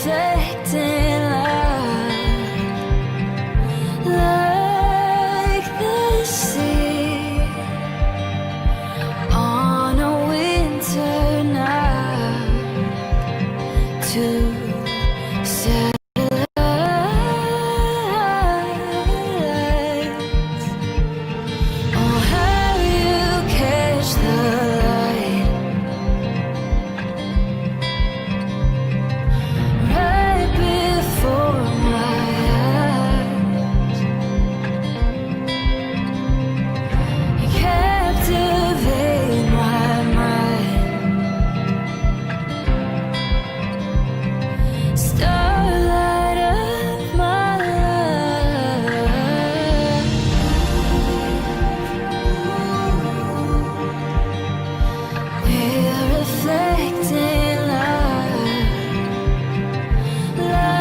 reflecting light, like the sea on a winter night to satellites. Oh, how you catch the light right before my eyes. You captivate my mind, starlight of my life. We're reflecting light, like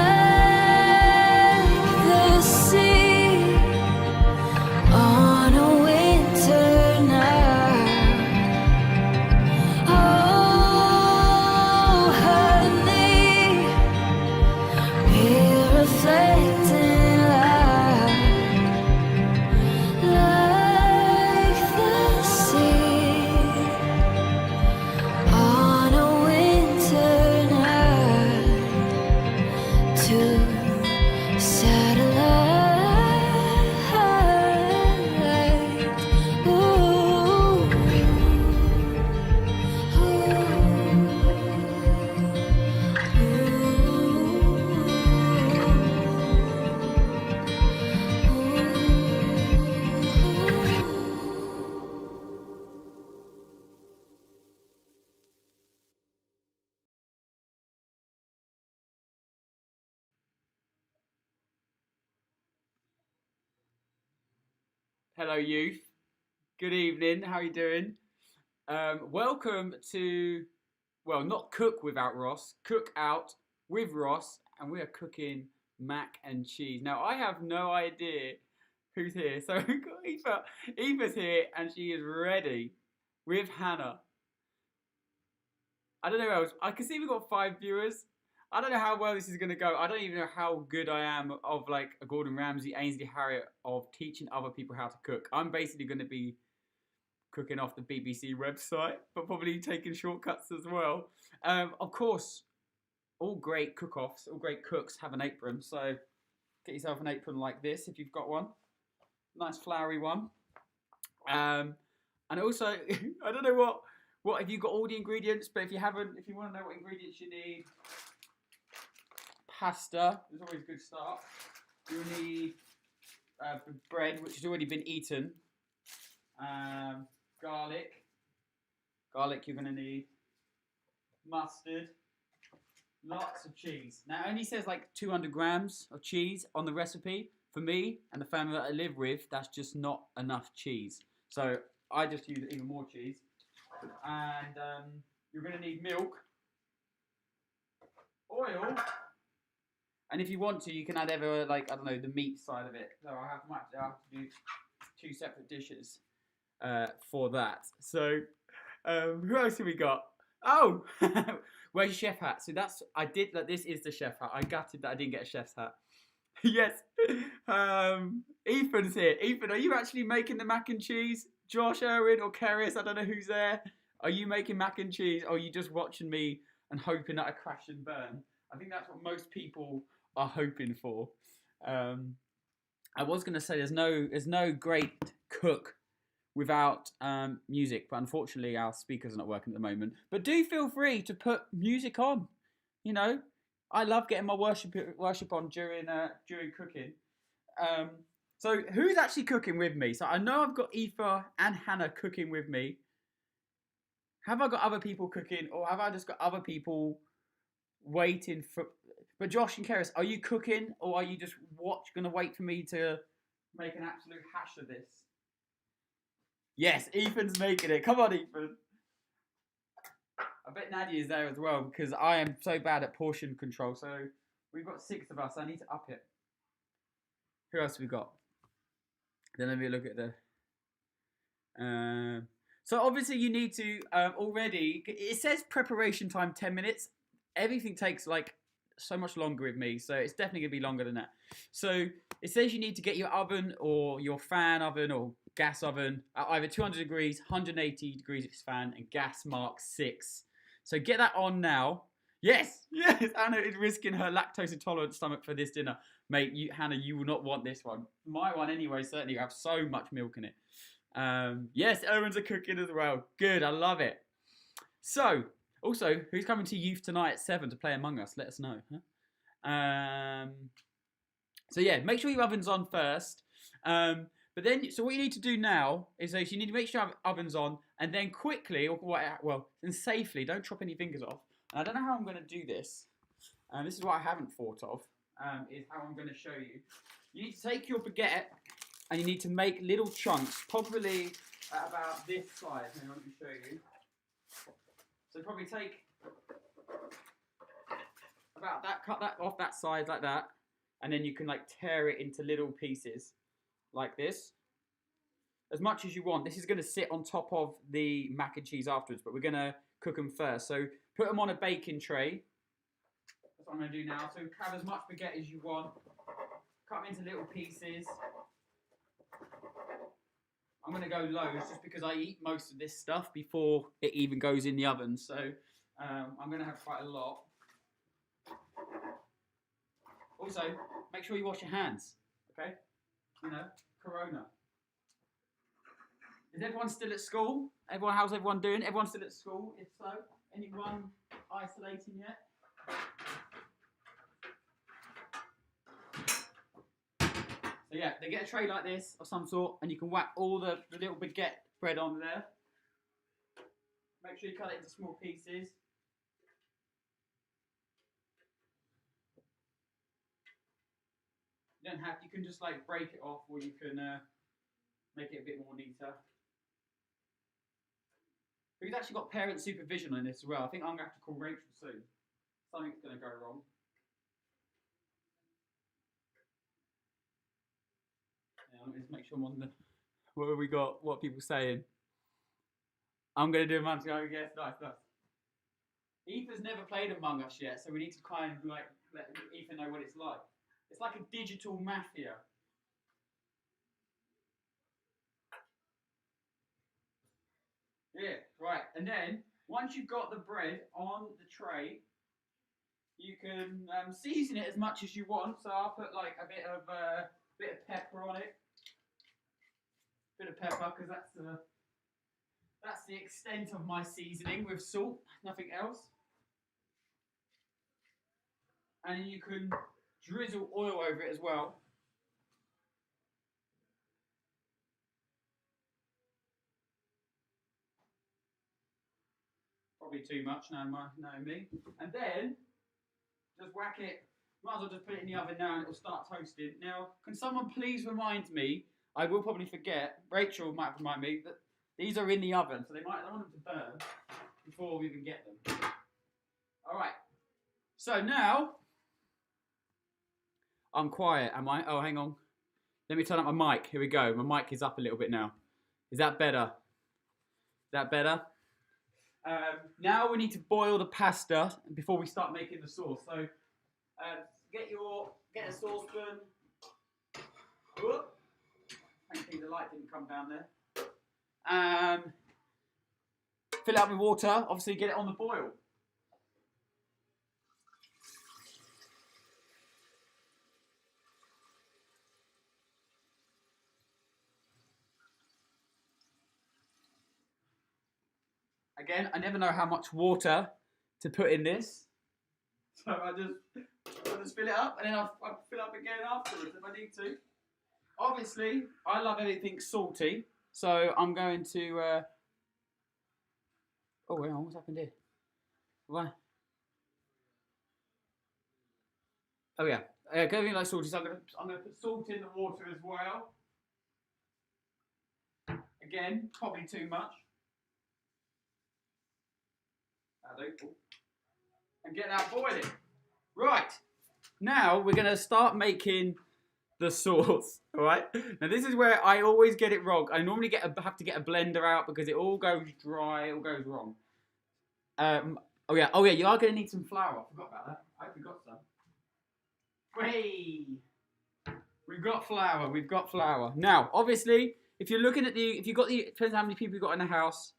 the sea on a winter night. Oh, honey, we're reflecting light, like the sea on a winter night to satellites. Ooh, Hello, youth. Good evening. How are you doing? Welcome to, well, not Cook Without Ross, Cook Out with Ross, and we are cooking mac and cheese. Now, I have no idea who's here, so we've got Eva. Eva's here, and she is ready with Hannah. I don't know who else. I can see we've got 5 viewers. I don't know how well this is going to go. I don't even know how good I am of like a Gordon Ramsay, Ainsley Harriott of teaching other people how to cook. I'm basically going to be cooking off the BBC website, but probably taking shortcuts as well. Of course, all great cook-offs, all great cooks have an apron. So get yourself an apron like this if you've got one. Nice flowery one. And also, I don't know what have you got all the ingredients, but if you haven't, if you want to know what ingredients you need, pasta is always a good start. You'll need bread, which has already been eaten. Garlic you're going to need. Mustard. Lots of cheese. Now it only says like 200 grams of cheese on the recipe. For me and the family that I live with, that's just not enough cheese. So I just use even more cheese. And you're going to need milk, oil, and if you want to, you can add ever, like, I don't know, the meat side of it. So I might have to do 2 separate dishes for that. So who else have we got? Oh, where's your chef hat? So this is the chef hat. I gutted that I didn't get a chef's hat. Yes. Ethan's here. Ethan, are you actually making the mac and cheese? Josh, Erwin, or Keris, I don't know who's there. Are you making mac and cheese, or are you just watching me and hoping that I crash and burn? I think that's what most people are hoping for. I was going to say there's no great cook without music, but unfortunately our speakers are not working at the moment. But do feel free to put music on. You know, I love getting my worship on during cooking. So who's actually cooking with me? So I know I've got Aoife and Hannah cooking with me. Have I got other people cooking, or have I just got other people waiting for? But Josh and Keris, are you cooking, or are you just going to wait for me to make an absolute hash of this? Yes, Ethan's making it. Come on, Ethan. I bet Nadia is there as well, because I am so bad at portion control. So we've got 6 of us. I need to up it. Who else have we got? Then let me look at the... so obviously you need to already... It says preparation time 10 minutes. Everything takes like so much longer with me, so it's definitely gonna be longer than that. So it says you need to get your oven or your fan oven or gas oven at either 200 degrees, 180 degrees if it's fan, and gas mark 6. So get that on now. Yes, yes. Hannah is risking her lactose intolerant stomach for this dinner, mate. Hannah, you will not want this one. My one anyway. Certainly, you have so much milk in it. Yes, Erin's are cooking as well. Good, I love it. So, also, who's coming to youth tonight at 7 to play Among Us? Let us know. Huh? So yeah, make sure your oven's on first. But then, so what you need to do now is you need to make sure your oven's on, and then quickly, and safely, don't chop any fingers off. And I don't know how I'm going to do this. This is what I haven't thought of, is how I'm going to show you. You need to take your baguette, and you need to make little chunks, probably at about this size. Hang on, let me show you. So probably take about that, cut that off that side like that, and then you can like tear it into little pieces like this, as much as you want. This is going to sit on top of the mac and cheese afterwards, but we're going to cook them first. So put them on a baking tray. That's what I'm going to do now. So have as much baguette as you want. Cut them into little pieces. I'm going to go low just because I eat most of this stuff before it even goes in the oven. So I'm going to have quite a lot. Also, make sure you wash your hands. Okay? You know, Corona. Is everyone still at school? How's everyone doing? Everyone still at school? If so, anyone isolating yet? So yeah, they get a tray like this of some sort, and you can whack all the little baguette bread on there. Make sure you cut it into small pieces. You don't have. You can just like break it off, or you can make it a bit more neater. We've actually got parent supervision on this as well. I think I'm gonna have to call Rachel soon. Something's gonna go wrong. Let me just make sure I'm on the. What have we got? What are people saying? I'm going to do Among Us. Yes, nice. Ethan's never played Among Us yet, so we need to kind of like let Ethan know what it's like. It's like a digital mafia. Yeah, right. And then once you've got the bread on the tray, you can season it as much as you want. So I'll put like a bit of pepper on it. Bit of pepper, because that's the extent of my seasoning with salt, nothing else. And you can drizzle oil over it as well. Probably too much, no me. And then just whack it. Might as well just put it in the oven now, and it'll start toasting. Now, can someone please remind me? I will probably forget. Rachel might remind me that these are in the oven, so I don't want them to burn before we even get them. All right. So now, I'm quiet, am I? Oh, hang on. Let me turn up my mic. Here we go. My mic is up a little bit now. Is that better? Is that better? Now we need to boil the pasta before we start making the sauce. So get a saucepan. Whoop. Thankfully the light didn't come down there. Fill it up with water. Obviously get it on the boil. Again, I never know how much water to put in this. So I'll just fill it up, and then I'll fill up again afterwards if I need to. Obviously, I love anything salty, so I'm going to... Oh, hang on, what's happened here? Why? Oh yeah, everything like salty, so I'm going to put salt in the water as well. Again, probably too much. And get that boiling. Right, now we're going to start making the sauce. All right. Now this is where I always get it wrong. I normally have to get a blender out because it all goes dry. It all goes wrong. Oh yeah. You are going to need some flour. I forgot about that. I forgot some. Whey! We've got flour. We've got flour. Now, obviously, if you're looking at if you've got depends how many people you've got in the house.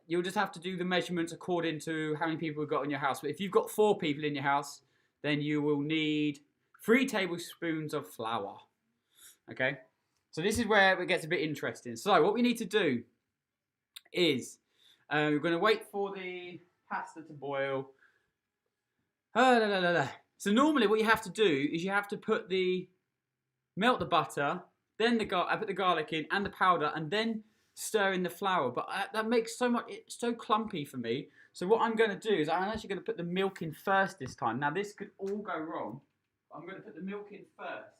You'll just have to do the measurements according to how many people you've got in your house. But if you've got 4 people in your house, then you will need 3 tablespoons of flour. Okay? So this is where it gets a bit interesting. So what we need to do is we're going to wait for the pasta to boil. So normally what you have to do is you have to melt the butter, then I put the garlic in and the powder, and then stir in the flour. But that makes it's so clumpy for me. So what I'm going to do is I'm actually going to put the milk in first this time. Now this could all go wrong. I'm going to put the milk in first.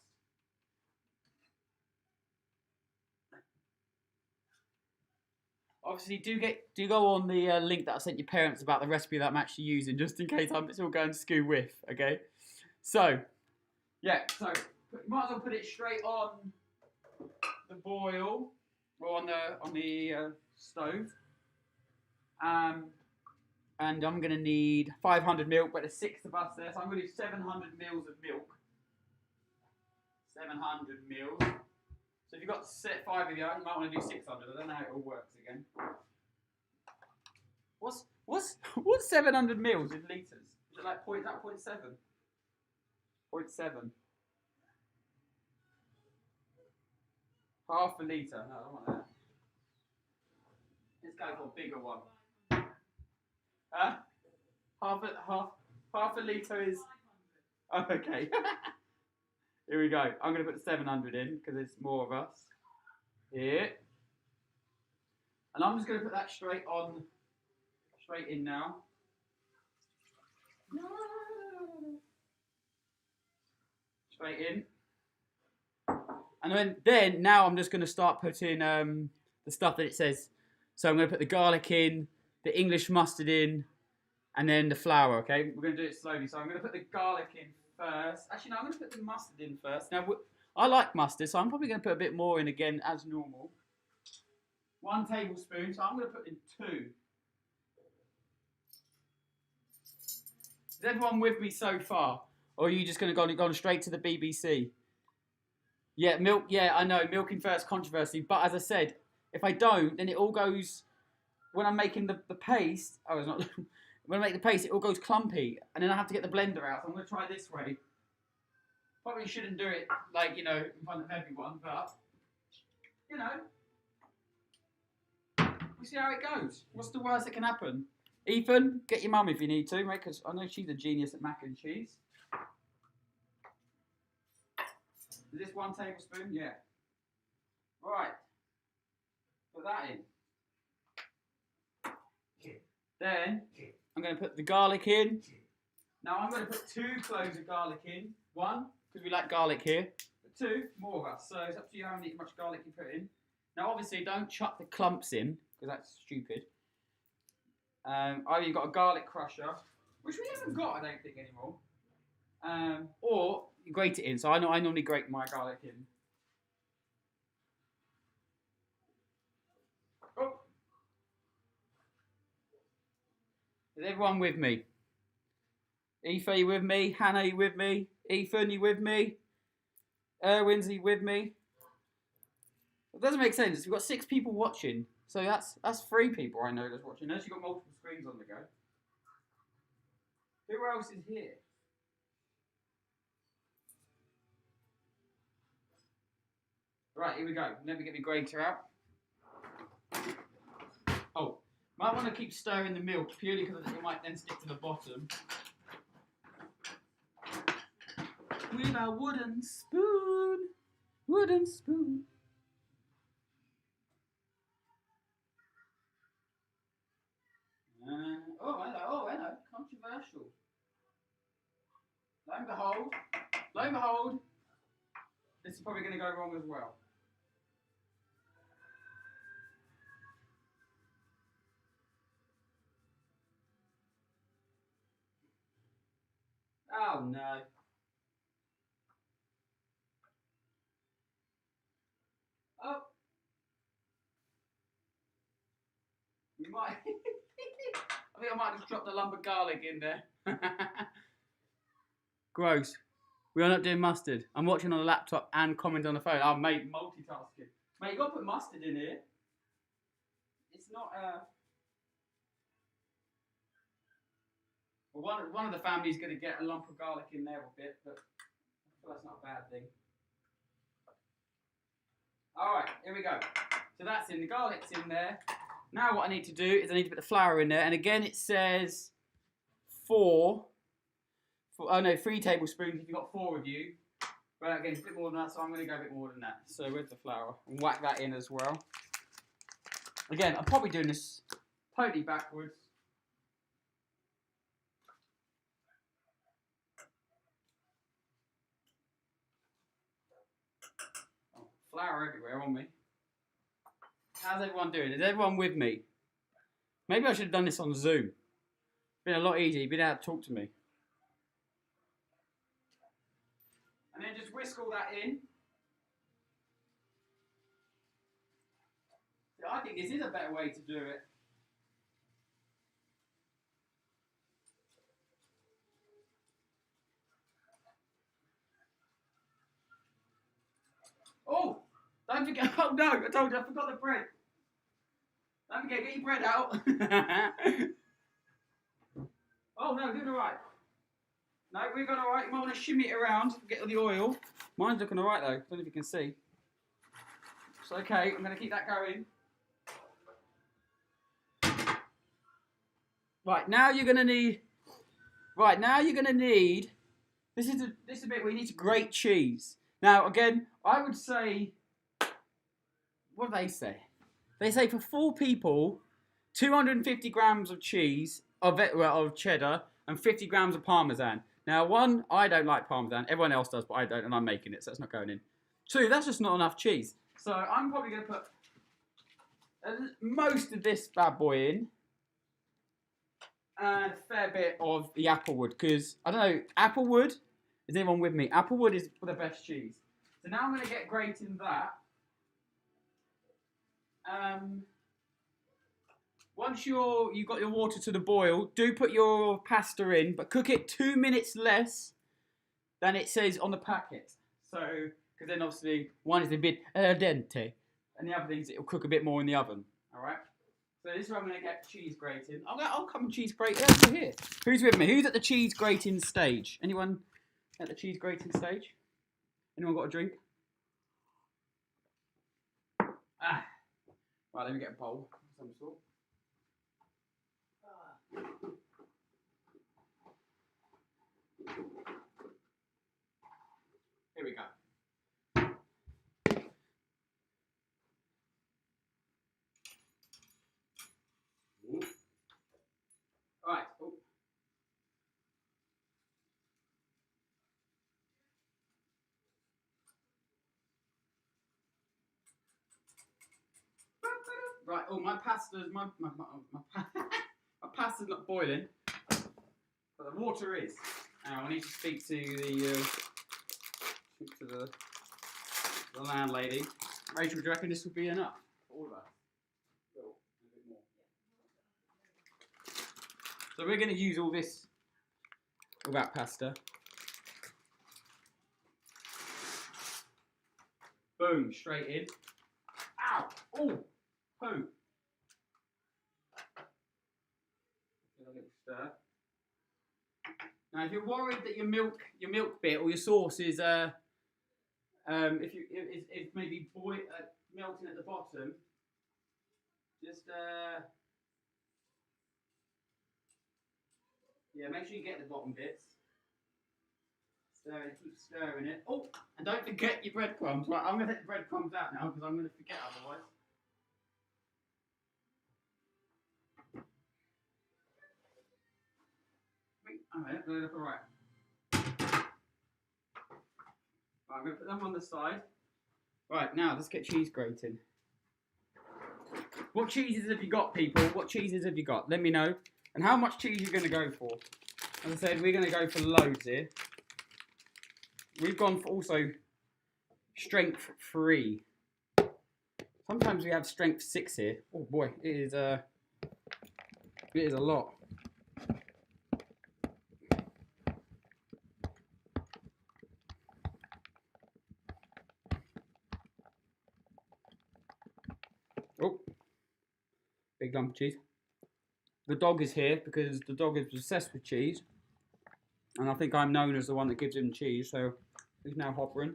Obviously, do go on the link that I sent your parents about the recipe that I'm actually using, just in case it's all going skew whiff. Okay, so yeah, so you might as well put it straight on the boil or on the stove. And I'm going to need 500 milk, but there's 6 of us there, so I'm going to do 700 mils of milk. 700 mils. So if you've got 5 of you, you might want to do 600. I don't know how it all works again. What's 700 mils in litres? Is it like 0.7? 0.7. Half a litre. No, I don't want that. Let's go for a bigger one. Huh? Half a litre is. Oh, okay. Here we go. I'm going to put 700 in because there's more of us. Here. And I'm just going to put that straight in now. Straight in. And then now I'm just going to start putting the stuff that it says. So I'm going to put the garlic in, the English mustard in, and then the flour, okay? We're going to do it slowly. So I'm going to put the garlic in first. Actually, no, I'm going to put the mustard in first. Now, I like mustard, so I'm probably going to put a bit more in again as normal. 1 tablespoon, so I'm going to put in 2. Is everyone with me so far? Or are you just going to go straight to the BBC? Yeah, milk, yeah, I know, milk in first controversy. But as I said, if I don't, then it all goes, when I'm making the paste, when I make the paste, it all goes clumpy. And then I have to get the blender out. So I'm going to try this way. Probably shouldn't do it, like, in front of everyone, but, we'll see how it goes. What's the worst that can happen? Ethan, get your mum if you need to, mate, because I know she's a genius at mac and cheese. Is this 1 tablespoon? Yeah. Right. Put that in. Then, I'm going to put the garlic in. Now, I'm going to put 2 cloves of garlic in. 1, because we like garlic here. But 2, more of us. So it's up to you how much garlic you put in. Now, obviously, don't chuck the clumps in, because that's stupid. I've even got a garlic crusher, which we haven't got, I don't think, anymore. Or you grate it in. So I normally grate my garlic in. Oh. Is everyone with me? Aoife, you with me? Hannah, you with me? Ethan, you with me? Erwin's, you with me? It doesn't make sense. We've got 6 people watching. So that's 3 people I know that's watching. Unless you've got multiple screens on the go. Who else is here? Right, here we go. Let me get my grater out. Oh, might want to keep stirring the milk purely because it might then stick to the bottom. With a wooden spoon. Wooden spoon. Oh, hello. Controversial. Lo and behold, this is probably going to go wrong as well. Oh no. Oh. We might. I think I might just drop the lump of garlic in there. Gross. We are not doing mustard. I'm watching on a laptop and commenting on the phone. Oh, mate, multitasking. Mate, you got to put mustard in here. It's not Well, one of the family's going to get a lump of garlic in there a bit, but I feel that's not a bad thing. All right, here we go. So that's in. The garlic's in there. Now what I need to do is I need to put the flour in there. And again, it says 3 tablespoons if you've got 4 of you. But again, it's a bit more than that, so I'm going to go a bit more than that. So where's the flour? And whack that in as well. Again, I'm probably doing this totally backwards. Oh, flour everywhere on me. How's everyone doing? Is everyone with me? Maybe I should have done this on Zoom. It's been a lot easier. You've been able to talk to me. And then just whisk all that in. I think this is a better way to do it. Oh! Don't forget. Oh no! I told you I forgot the bread. Don't forget, get your bread out. Oh no, doing alright. No, we've got alright. You might want to shimmy it around, get all the oil. Mine's looking alright though. I don't know if you can see. It's okay. I'm going to keep that going. Right, now you're going to need. This is a bit where you need to grate cheese. Now, again, I would say. What do they say? They say for 4 people, 250 grams of cheese, of cheddar, and 50 grams of parmesan. Now, 1, I don't like parmesan. Everyone else does, but I don't, and I'm making it, so it's not going in. 2, that's just not enough cheese. So I'm probably going to put most of this bad boy in. And a fair bit of the applewood, because, I don't know, applewood, is anyone with me? Applewood is the best cheese. So now I'm going to get grating that. Once you've got your water to the boil, do put your pasta in, but cook it 2 minutes less than it says on the packet. So, because then obviously one is a bit al dente, and the other things it'll cook a bit more in the oven. All right. So this is where I'm going to get cheese grating. I'll come and cheese grate over here. Who's with me? Who's at the cheese grating stage? Anyone at the cheese grating stage? Anyone got a drink? Ah. Right, let me get a bowl of some sort. Here we go. Ooh. Right. Oh. Right. Oh, my pasta's my pasta's not boiling, but the water is. Now I need to speak to the landlady. Rachel, do you reckon this will be enough for all of us? A bit more. So we're going to use all that pasta. Boom, straight in. Ow! Oh! Poo! Give a little stir. Now, if you're worried that your milk bit or your sauce is if maybe melting at the bottom, just make sure you get the bottom bits. Stir it, keep stirring it. Oh, and don't forget your breadcrumbs. Right, I'm gonna take the breadcrumbs out now because I'm gonna forget otherwise. Alright, they look alright. Right, I'm going to put them on the side. Right, now let's get cheese grating. What cheeses have you got, people? What cheeses have you got? Let me know. And how much cheese you're going to go for. As I said, we're going to go for loads here. We've gone for also strength 3. Sometimes we have strength 6 here. Oh boy, it is a lot. big lump of cheese. The dog is here because the dog is obsessed with cheese. And I think I'm known as the one that gives him cheese, so he's now hovering.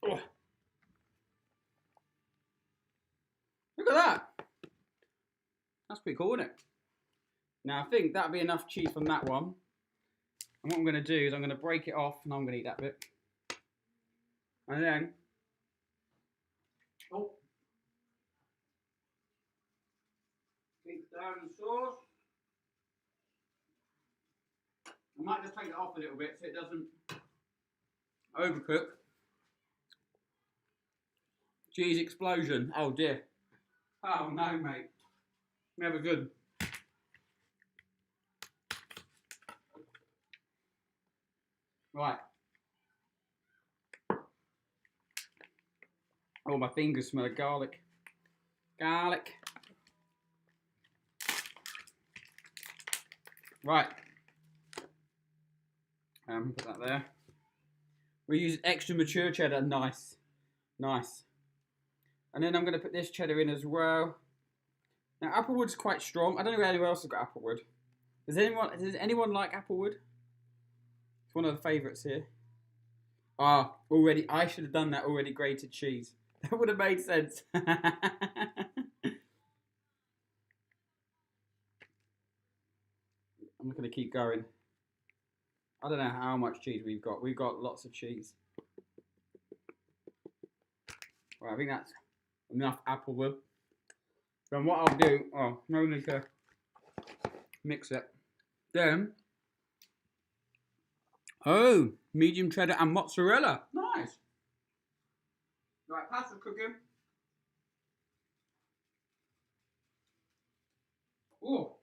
Oh. Look at that! That's pretty cool, isn't it? Now I think that'll be enough cheese from that one. And what I'm going to do is I'm going to break it off and I'm going to eat that bit. And then... Oh! Keep down the sauce. I might just take it off a little bit so it doesn't overcook. Cheese explosion. Oh dear. Oh no, mate. Never good. Right. Oh, my fingers smell of garlic. Garlic. Right. Put that there. We use extra mature cheddar. Nice. Nice. And then I'm going to put this cheddar in as well. Now, applewood's quite strong. I don't know if anyone else has got applewood. Does anyone like applewood? It's one of the favourites here. Ah, already. I should have done that already grated cheese. That would have made sense. I'm not going to keep going. I don't know how much cheese we've got. We've got lots of cheese. Well, I think that's enough applewood. Then what I'll do, oh, no need to mix it. Then, oh, medium cheddar and mozzarella. Nice. Right, pasta cooking. Oh.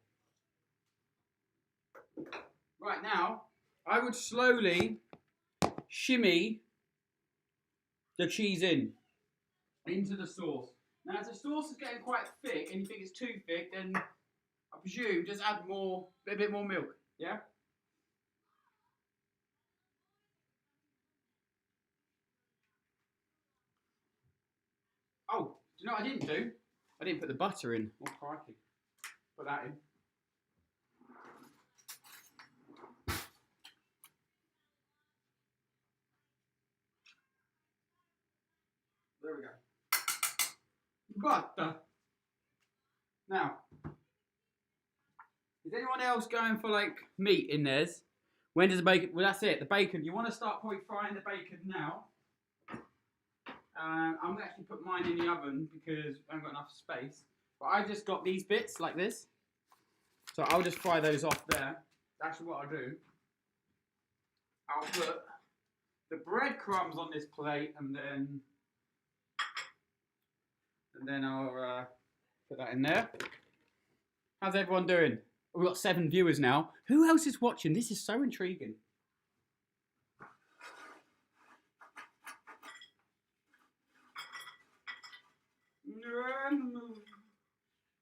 Right now, I would slowly shimmy the cheese into the sauce. Now, if the sauce is getting quite thick and you think it's too thick, then I presume just add a bit more milk. Yeah? Oh, do you know what I didn't do? I didn't put the butter in. Oh, crikey. Put that in. There we go. Butter. Now, is anyone else going for like meat in theirs? When does the bacon? Well, that's it. The bacon. You want to start probably frying the bacon now. I'm going to actually put mine in the oven because I haven't got enough space. But I just got these bits like this. So I'll just fry those off there. That's what I'll do. I'll put the breadcrumbs on this plate and then I'll put that in there. How's everyone doing? We've got 7 viewers now. Who else is watching? This is so intriguing.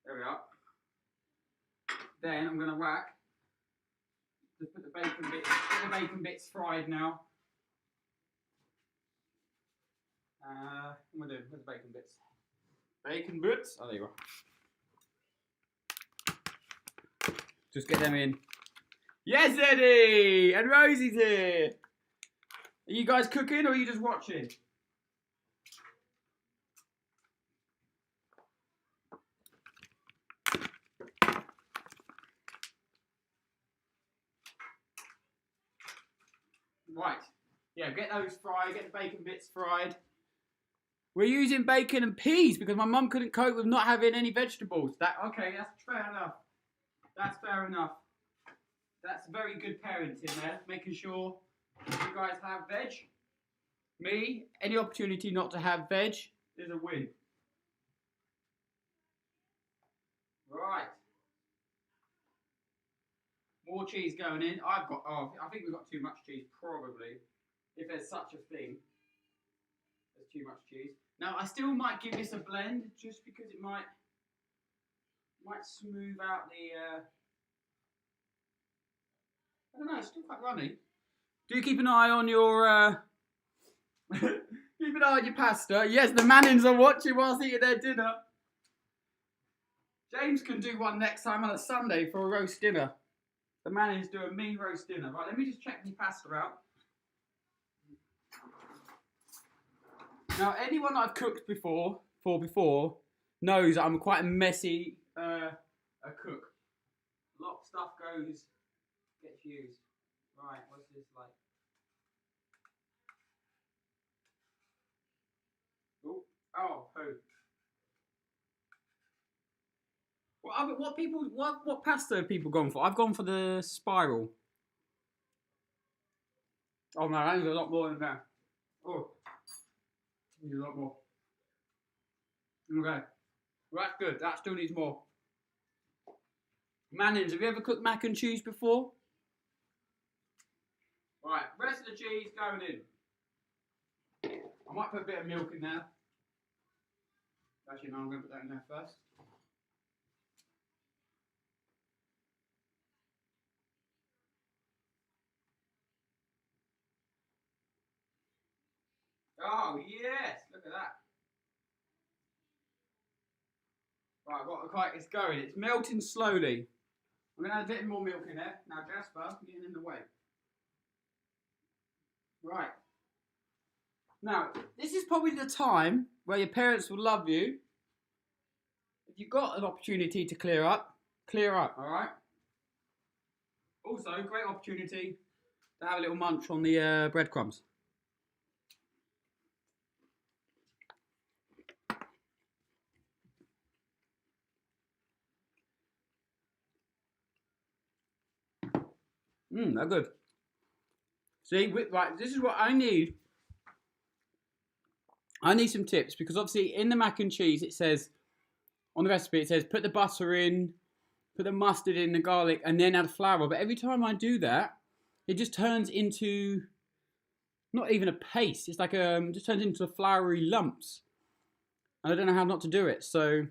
There we are. Then I'm going to whack. Just put the bacon bits fried now. What am I doing? Where's the bacon bits? Bacon bits. Oh, there you are. Just get them in. Yes, Eddie! And Rosie's here! Are you guys cooking or are you just watching? Right. Yeah, get those fried, get the bacon bits fried. We're using bacon and peas because my mum couldn't cope with not having any vegetables. Okay, that's fair enough. That's fair enough. That's very good parenting there, making sure you guys have veg. Me, any opportunity not to have veg is a win. Right. More cheese going in. I think we've got too much cheese, probably. If there's such a thing. There's too much cheese. Now, I still might give this a blend, just because it might smooth out the... I don't know, it's still quite runny. Do keep an eye on your keep an eye on your pasta. Yes, the Mannings are watching whilst eating their dinner. James can do one next time on a Sunday for a roast dinner. The Mannings do a me roast dinner. Right, let me just check the pasta out. Now, anyone that I've cooked before knows that I'm quite a messy a cook. A lot of stuff gets used. Right, what's this like? Oh, who? What pasta have people gone for? I've gone for the spiral. Oh no, that needs a lot more than that. Oh, needs a lot more. Okay, well, that's good. That still needs more. Mannings, have you ever cooked mac and cheese before? Right, rest of the cheese going in. I might put a bit of milk in there. Actually, no, I'm going to put that in there first. Oh, yes! Look at that. Right, it's going. It's melting slowly. I'm going to add a bit more milk in there. Now, Jasper, you're getting in the way. Right. Now, this is probably the time where your parents will love you. If you've got an opportunity to clear up, alright? Also, great opportunity to have a little munch on the breadcrumbs. They're good. See, right, this is what I need. I need some tips because obviously in the mac and cheese it says, on the recipe it says put the butter in, put the mustard in, the garlic, and then add flour. But every time I do that, it just turns into not even a paste. It's like just turns into floury lumps. And I don't know how not to do it. So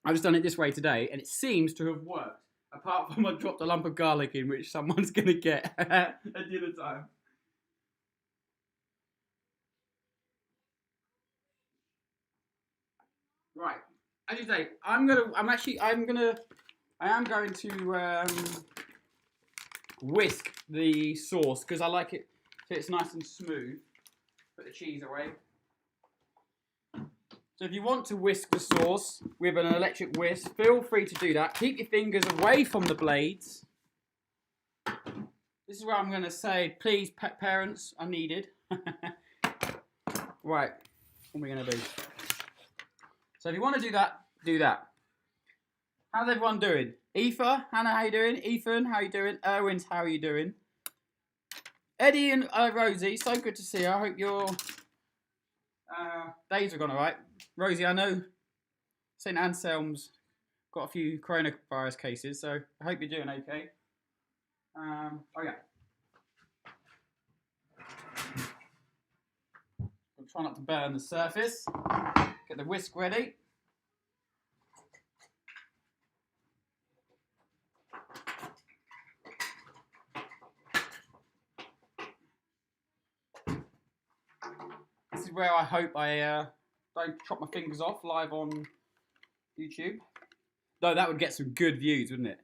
I've just done it this way today, and it seems to have worked. Apart from I dropped a lump of garlic in, which someone's going to get at dinner time. Right, as you say, I am going to whisk the sauce because I like it so it's nice and smooth. Put the cheese away. So if you want to whisk the sauce with an electric whisk, feel free to do that. Keep your fingers away from the blades. This is where I'm going to say, please, parents are needed. Right, what are we going to do? So if you want to do that, do that. How's everyone doing? Aoife, Hannah, how you doing? Ethan, how you doing? Erwin's, how are you doing? Eddie and Rosie, so good to see you. I hope your days have gone alright. Rosie, I know St Anselm's got a few coronavirus cases, so I hope you're doing okay. Okay. I'll try not to burn the surface. Get the whisk ready. This is where I hope I don't chop my fingers off live on YouTube. Though that would get some good views, wouldn't it?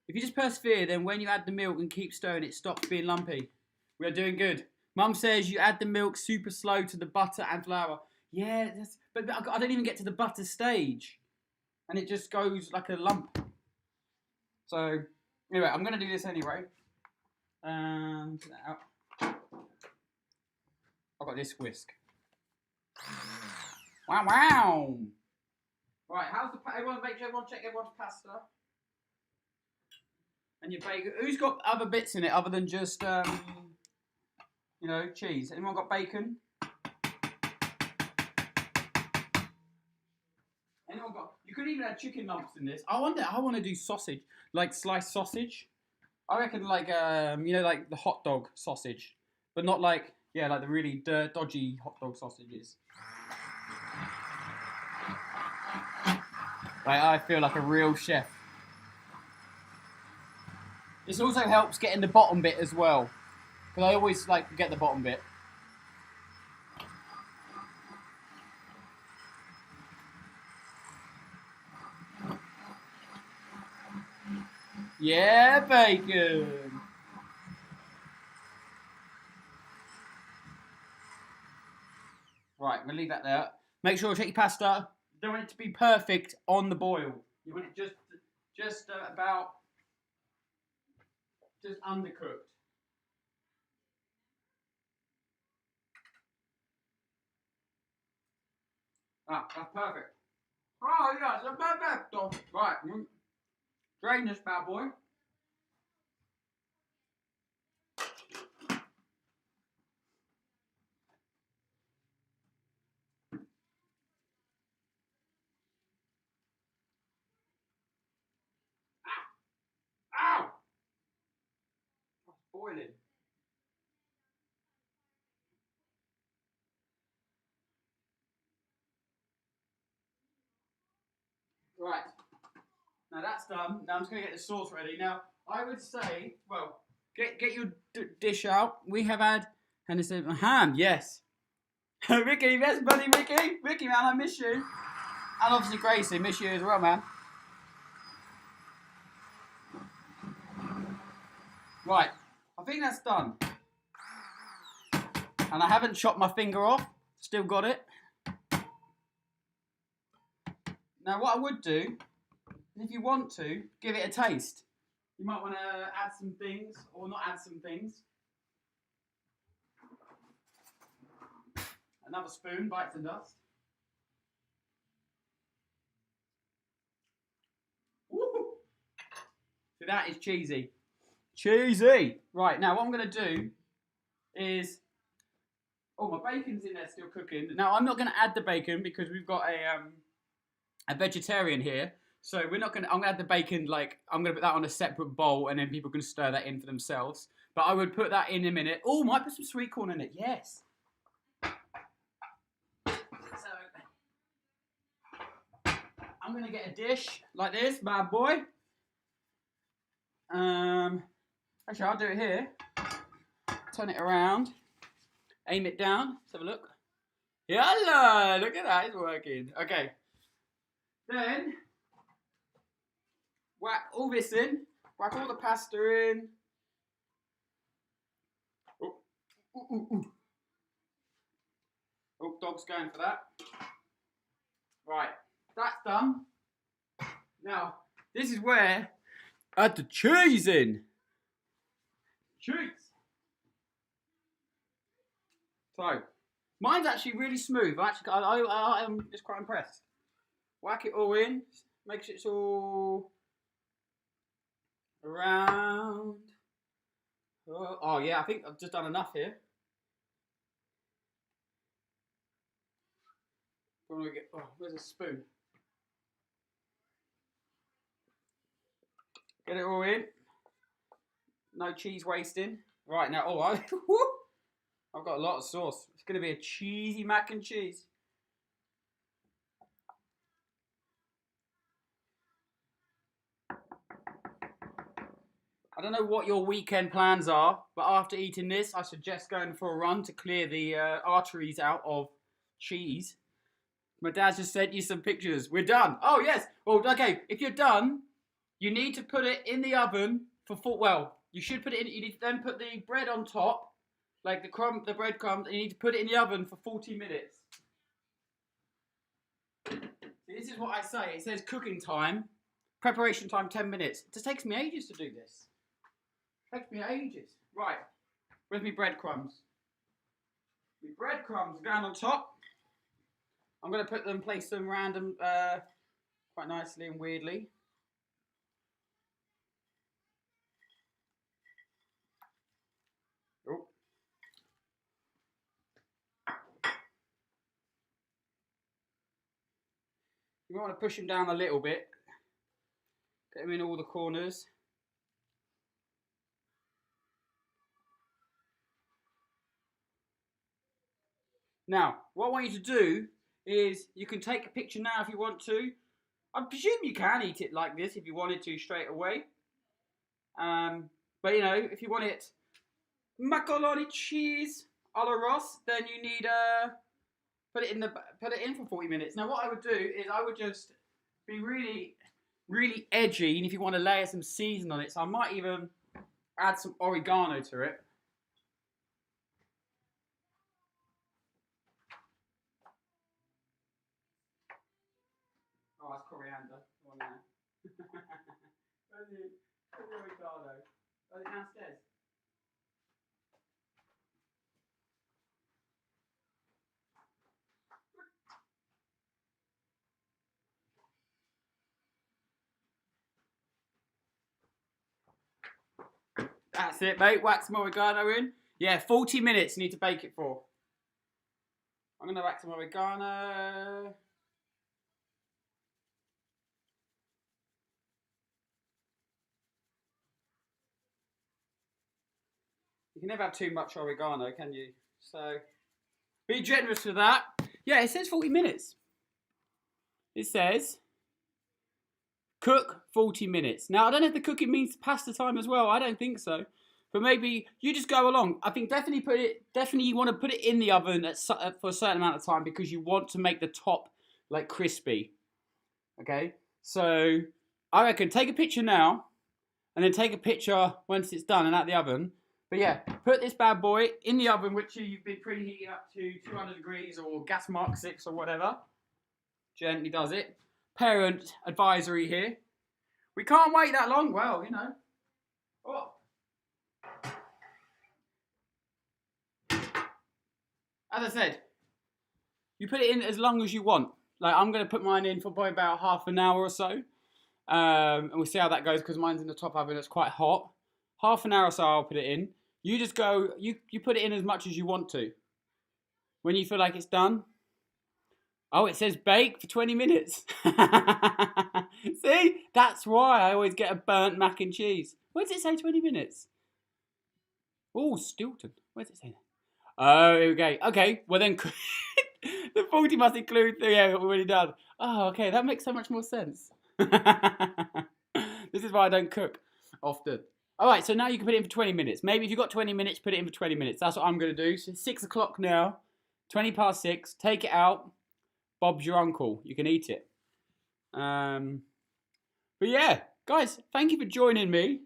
If you just persevere, then when you add the milk and keep stirring, it stops being lumpy. We are doing good. Mum says you add the milk super slow to the butter and flour. Yeah, but I don't even get to the butter stage. And it just goes like a lump. So, anyway, I'm going to do this anyway. I've got this whisk. Wow, wow. Right, everyone check everyone's pasta. And your bacon. Who's got other bits in it other than just, cheese? Anyone got bacon? You could even add chicken lumps in this. I want to do sausage, like sliced sausage. I reckon like the hot dog sausage, but not like the really dodgy hot dog sausages. Like I feel like a real chef. This also helps getting the bottom bit as well. because I always like get the bottom bit. Yeah, bacon. Right, I'm gonna leave that there. Make sure you check your pasta. You don't want it to be perfect on the boil. You want it just about just undercooked. Ah, that's perfect. Oh yeah, it's perfecto. Right, drain this bad boy. Ow! It's boiling. Right. Now that's done. Now I'm just going to get the sauce ready. Now, I would say, well, get your dish out. We have had, and it's a ham, yes. Ricky, yes, buddy, Ricky. Ricky, man, I miss you. And obviously Gracie, miss you as well, man. Right, I think that's done. And I haven't chopped my finger off. Still got it. Now, what I would do, if you want to, give it a taste. You might want to add some things, or not add some things. Another spoon, bites the dust. Woo! So that is cheesy. Cheesy! Right, now what I'm going to do is... Oh, my bacon's in there still cooking. Now, I'm not going to add the bacon because we've got a vegetarian here. So we're not going to... I'm going to add the bacon, like, I'm going to put that on a separate bowl and then people can stir that in for themselves. But I would put that in a minute. Oh, might put some sweet corn in it. Yes. So, I'm going to get a dish like this, bad boy. Actually, I'll do it here. Turn it around. Aim it down. Let's have a look. Yalla! Look at that. It's working. Okay. Then, whack all this in. Whack all the pasta in. Oh, ooh, ooh, ooh. Oh, dog's going for that. Right. That's done. Now, this is where I add the cheese in. Cheese. So, mine's actually really smooth. I am just quite impressed. Whack it all in. Make sure it's all around. Oh yeah, I think I've just done enough here. Where's a spoon? Get it all in. No cheese wasting. Right, now, I've got a lot of sauce. It's going to be a cheesy mac and cheese. I don't know what your weekend plans are, but after eating this, I suggest going for a run to clear the arteries out of cheese. My dad just sent you some pictures. We're done. Oh, yes. Well, okay, if you're done, you need to put it in the oven for you should put it in. You need to then put the bread on top, like the breadcrumbs, and you need to put it in the oven for 40 minutes. This is what I say. It says cooking time, preparation time 10 minutes. It just takes me ages to do this. It takes me ages. Right, where's my breadcrumbs? My breadcrumbs are going on top. I'm going to place them random, quite nicely and weirdly. Oh. You might want to push them down a little bit. Get them in all the corners. Now, what I want you to do is you can take a picture now if you want to. I presume you can eat it like this if you wanted to straight away. But you know, if you want it macaroni cheese a la Ross, then you need put it in for 40 minutes. Now what I would do is I would just be really, really edgy, and if you want to layer some season on it, so I might even add some oregano to it. Oh, that's coriander. Oh, no. Where's the oregano? Oh, it's downstairs. That's it, mate. Whack some oregano in. Yeah, 40 minutes you need to bake it for. I'm going to whack some oregano. You can never have too much oregano, can you? So, be generous with that. Yeah, it says 40 minutes. It says cook 40 minutes. Now, I don't know if the cooking means pasta time as well. I don't think so. But maybe you just go along. I think definitely you want to put it in the oven for a certain amount of time because you want to make the top like crispy. Okay? So, I reckon take a picture now and then take a picture once it's done and out the oven. But yeah, put this bad boy in the oven, which you've been preheating up to 200 degrees or gas mark 6 or whatever. Gently does it. Parent advisory here. We can't wait that long. Well, you know. Oh. As I said, you put it in as long as you want. Like I'm going to put mine in for probably about half an hour or so. And we'll see how that goes because mine's in the top oven. It's quite hot. Half an hour or so I'll put it in. You just go, you put it in as much as you want to. When you feel like it's done. Oh, it says bake for 20 minutes. See? That's why I always get a burnt mac and cheese. Where does it say 20 minutes? Oh, Stilton. Where does it say that? Oh, here we go. Okay, well then, the 40 must include, yeah, we're already done. Oh, okay, that makes so much more sense. This is why I don't cook often. All right, so now you can put it in for 20 minutes. Maybe if you've got 20 minutes, put it in for 20 minutes. That's what I'm going to do. So it's 6 o'clock now, 20 past 6. Take it out. Bob's your uncle. You can eat it. But yeah, guys, thank you for joining me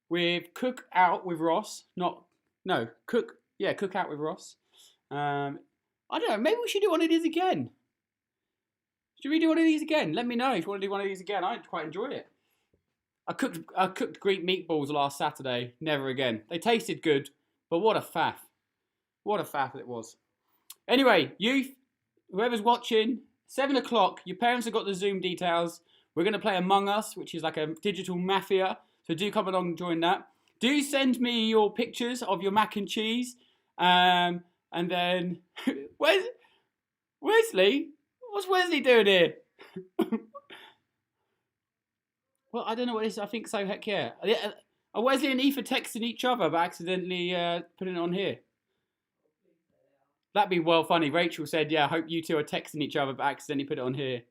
with Cook Out with Ross. Cook Out with Ross. I don't know, maybe we should do one of these again. Should we do one of these again? Let me know if you want to do one of these again. I quite enjoy it. I cooked Greek meatballs last Saturday. Never again. They tasted good, but what a faff. What a faff it was. Anyway, youth, whoever's watching, 7 o'clock, your parents have got the Zoom details. We're going to play Among Us, which is like a digital mafia. So do come along and join that. Do send me your pictures of your mac and cheese. And then, where's Wesley? What's Wesley doing here? Well, I don't know what it is. I think so. Heck yeah. Are Wesley and Aoife texting each other but accidentally putting it on here? That'd be well funny. Rachel said, yeah, I hope you two are texting each other but accidentally put it on here.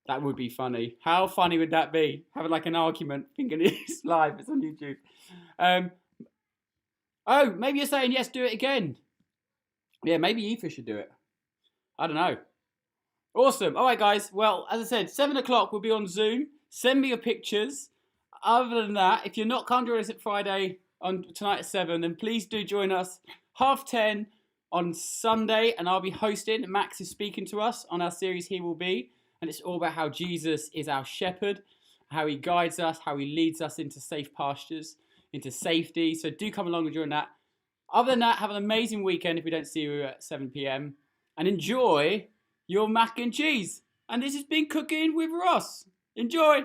That would be funny. How funny would that be? Having like an argument, thinking it's live, it's on YouTube. Oh, maybe you're saying, yes, do it again. Yeah, maybe Aoife should do it. I don't know. Awesome. All right, guys. Well, as I said, 7 o'clock we'll be on Zoom. Send me your pictures. Other than that, if you're not can't join us at Friday on tonight at 7, then please do join us 10:30 on Sunday, and I'll be hosting. Max is speaking to us on our series He Will Be, and it's all about how Jesus is our shepherd, how he guides us, how he leads us into safe pastures, into safety. So do come along and join that. Other than that, have an amazing weekend if we don't see you at 7 p.m. and enjoy your mac and cheese. And this has been Cooking with Ross. Enjoy!